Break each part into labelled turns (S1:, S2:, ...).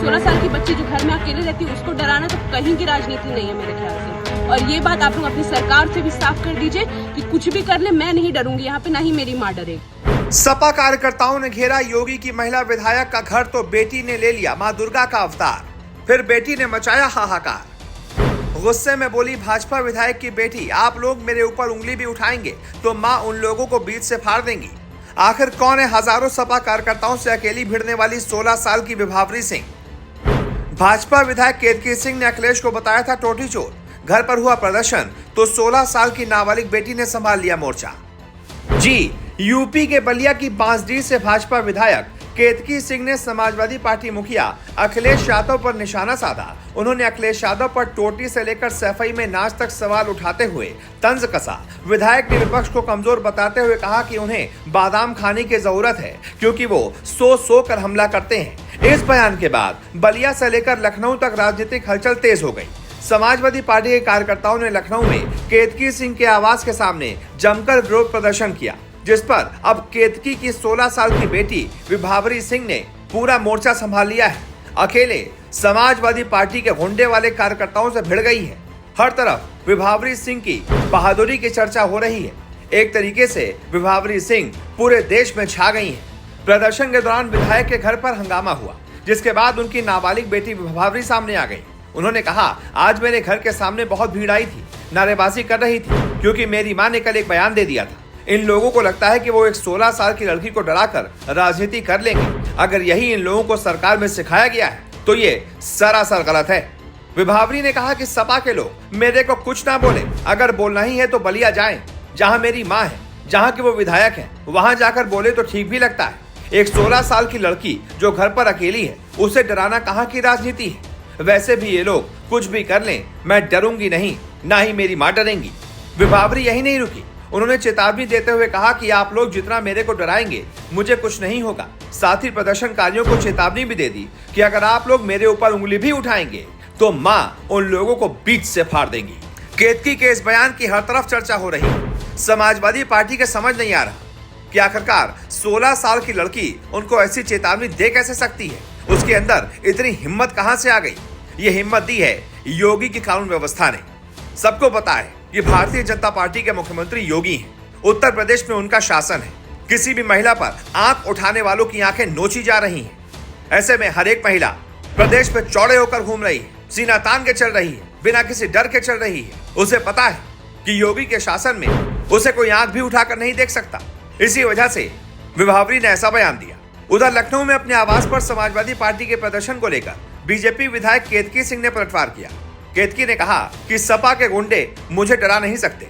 S1: 16 साल की बच्ची जो घर में अकेले रहती है उसको डराना तो कहीं की राजनीति नहीं है मेरे ख्याल से। और ये बात आप लोग अपनी सरकार से भी साफ कर दीजिए कि कुछ भी कर ले मैं नहीं डरूंगी यहाँ पे, ना ही मेरी माँ डरेगी।
S2: सपा कार्यकर्ताओं ने घेरा योगी की महिला विधायक का घर तो बेटी ने ले लिया मां दुर्गा का अवतार, फिर बेटी ने मचाया हाहाकार। गुस्से में बोली भाजपा विधायक की बेटी, आप लोग मेरे ऊपर उंगली भी उठाएंगे तो मां उन लोगों को बीच से फाड़ देंगी। आखिर कौन है हजारों सपा कार्यकर्ताओं से अकेली भिड़ने वाली 16 साल की विभावरी सिंह? भाजपा विधायक केतकी सिंह ने अखिलेश को बताया था टोटी चोर, घर पर हुआ प्रदर्शन तो 16 साल की नाबालिग बेटी ने संभाल लिया मोर्चा। जी, यूपी के बलिया की बांसडीह से भाजपा विधायक केतकी सिंह ने समाजवादी पार्टी मुखिया अखिलेश यादव पर निशाना साधा। उन्होंने अखिलेश यादव पर टोटी से लेकर सफाई में नाच तक सवाल उठाते हुए तंज कसा। विधायक ने विपक्ष को कमजोर बताते हुए कहा कि उन्हें बादाम खाने की जरूरत है क्योंकि वो सो कर हमला करते हैं। इस बयान के बाद बलिया से लेकर लखनऊ तक राजनीतिक हलचल तेज हो गई। समाजवादी पार्टी के कार्यकर्ताओं ने लखनऊ में केतकी सिंह के आवास के सामने जमकर विरोध प्रदर्शन किया, जिस पर अब केतकी की 16 साल की बेटी विभावरी सिंह ने पूरा मोर्चा संभाल लिया है। अकेले समाजवादी पार्टी के गुंडे वाले कार्यकर्ताओं से भिड़ गई है। हर तरफ विभावरी सिंह की बहादुरी की चर्चा हो रही है। एक तरीके से विभावरी सिंह पूरे देश में छा गई है। प्रदर्शन के दौरान विधायक के घर पर हंगामा हुआ, जिसके बाद उनकी नाबालिग बेटी विभावरी सामने आ गई। उन्होंने कहा, आज मेरे घर के सामने बहुत भीड़ आई थी, नारेबाजी कर रही थी क्योंकि मेरी मां ने कल एक बयान दे दिया था। इन लोगों को लगता है कि वो एक 16 साल की लड़की को डराकर राजनीति कर लेंगे। अगर यही इन लोगों को सरकार में सिखाया गया है तो ये सरासर गलत है। विभावरी ने कहा कि सपा के लोग मेरे को कुछ ना बोले, अगर बोलना ही है तो बलिया जाएं, जहां मेरी मां है, जहां के वो विधायक हैं, वहां जाकर बोले तो ठीक भी लगता है। एक 16 साल की लड़की जो घर पर अकेली है, उसे डराना कहाँ की राजनीति है? वैसे भी ये लोग कुछ भी कर लें, मैं डरूंगी नहीं, ना ही मेरी मां डरेंगी। विभावरी यही नहीं रुकी, उन्होंने चेतावनी देते हुए कहा कि आप लोग जितना मेरे को डराएंगे मुझे कुछ नहीं होगा। साथ ही प्रदर्शनकारियों को चेतावनी भी दे दी कि अगर आप लोग मेरे ऊपर उंगली भी उठाएंगे तो मां उन लोगों को बीच से फाड़ देंगी। केतकी के इस बयान की हर तरफ चर्चा हो रही है। समाजवादी पार्टी के समझ नहीं आ रहा कि आखिरकार 16 साल की लड़की उनको ऐसी चेतावनी दे कैसे सकती है। उसके अंदर इतनी हिम्मत कहां से आ गई? ये हिम्मत दी है योगी की कानून व्यवस्था ने। सबको पता है कि भारतीय जनता पार्टी के मुख्यमंत्री योगी हैं। उत्तर प्रदेश में उनका शासन है। किसी भी महिला पर आंख उठाने वालों की आंखें नोची जा रही हैं। ऐसे में हर एक महिला प्रदेश में चौड़े होकर घूम रही है, सीना तान के चल रही है, बिना किसी डर के चल रही है। उसे पता है कि योगी के शासन में उसे कोई आंख भी उठाकर नहीं देख सकता। इसी वजह से विभावरी ने ऐसा बयान दिया। उधर लखनऊ में अपने आवास पर समाजवादी पार्टी के प्रदर्शन को लेकर बीजेपी विधायक केतकी सिंह ने पलटवार किया। केतकी ने कहा कि सपा के गुंडे मुझे डरा नहीं सकते।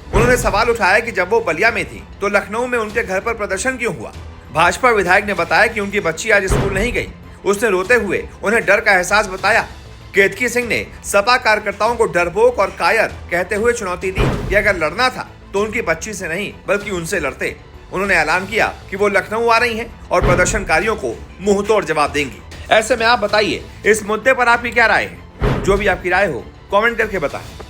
S2: उन्होंने सवाल उठाया कि जब वो बलिया में थी तो लखनऊ में उनके घर पर प्रदर्शन क्यों हुआ। भाजपा विधायक ने बताया कि उनकी बच्ची आज स्कूल नहीं गई। उसने रोते हुए उन्हें डर का एहसास बताया। केतकी सिंह ने सपा कार्यकर्ताओं को डरपोक और कायर कहते हुए चुनौती दी कि अगर लड़ना था तो उनकी बच्ची से नहीं बल्कि उनसे लड़ते। उन्होंने ऐलान किया कि वो लखनऊ आ रही हैं और प्रदर्शनकारियों को मुंहतोड़ जवाब देंगी। ऐसे में आप बताइए, इस मुद्दे पर आपकी क्या राय है? जो भी आपकी राय हो कमेंट करके बताएं।